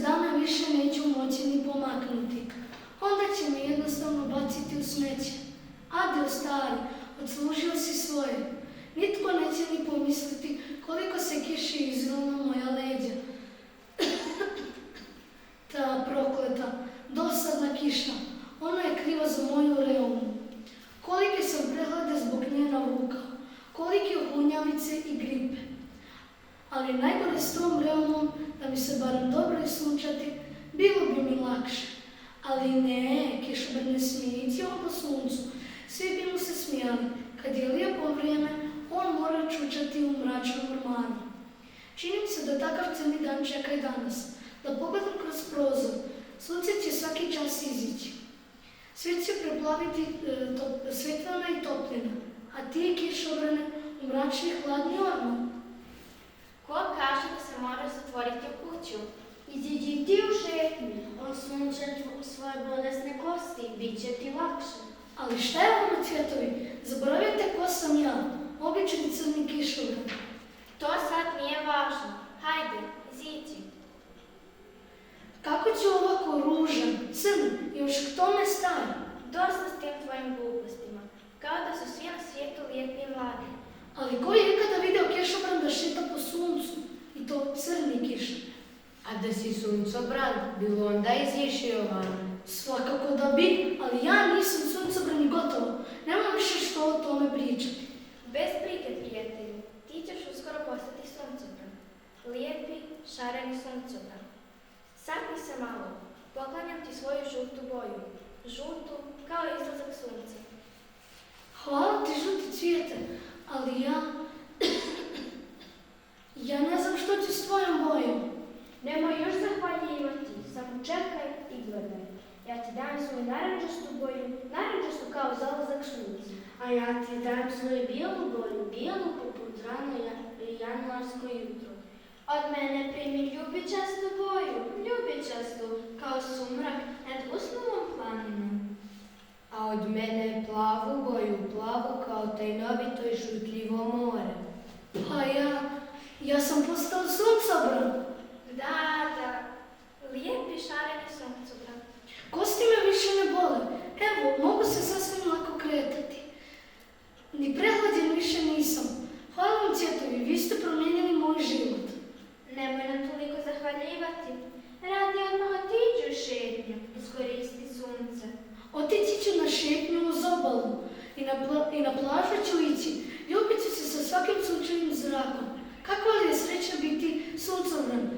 dana više neću moći ni pomaknuti. Onda će me jednostavno baciti u smeće. Adio stari, odslužio si svoje. Nitko neće ni pomisliti koliko se kiši izrilo na moja leđa. Ta prokleta, dosadna kiša, ona je kriva za moju reumu. Kolike sam prehlade zbog nje navukao, kolike ohunjavice i gripe. Ali najgore s tom reumom, da mi se barem dobro isunčati, bilo bi mi lakše. Ali ne, kišobran ne smije ići po suncu. Svi bi mu se smijali. Kad je lijepo vrijeme, on mora čučati u mračnom ormanu. Čini mi se da takav cijeli dan čeka i danas. Da pogledam kroz prozor, sunce će svaki čas izići. Svijet će preplaviti svetlana i toplina, a ti kišobrane u mračni hladni orman. Ko kaže da se mora zatvoriti u kuću? Iziđi ti u šetnju, osunčat svoje bolesne kosti, bit će ti lakše. Ali šta je ovo, cvjetovi? Zaboravite ko sam ja, obični crni kišobran. To sad nije važno. Hajde, iziđi. Kako će ovako ružan, crn i još k tome star? Dosta s tim tvojim glupostima. Kao da su svi na svijetu lijepi i mladi. Ali ko je ikada video kišobran da šeta po suncu? I to crni kišobran. A da si suncobran, bilo onda izišio van. Svakako da bi, ali ja nisam suncobran i gotovo. Nemam više što o tome pričati. Bez brige, prijatelju. Ti ćeš uskoro postati suncobran. Lijepi, šareni suncobran. Sakni se malo. Poklanjam ti svoju žutu boju. Žutu kao izlazak sunca. Hvala ti, žuti cvijete, ali ja ne znam što ću s tvojom bojom. Nemoj još zahvaljivati, samo čekaj i gledaj. Ja ti dajem svoju narančastu boju, narančastu kao zalazak sunca. A ja ti dajem svoju bijelu boju, bijelu poput rano januarsko jutro. Od mene primi ljubičastu boju, ljubičastu kao sumrak nad usnovom planinom. A od mene plavu boju, plavu kao tajnovito i šutljivo more. Pa ja sam postao suncobran. Da, lijepi šareni suncobran. Kosti me više ne bole. Evo, mogu se sasvim lako kretati. Ni prehlađen više nisam. Hvala vam, cvjetovi, vi ste promijenili moj život. Nemoj nam toliko zahvaljivati. Radi odmah otiđi u šetnju, iskoristi sunce. Otići ću na šetnju uz obalu i na plažu ću ići. Ljubit ću se sa svakim sunčevim zrakom. Kakva li je sreća biti suncobran?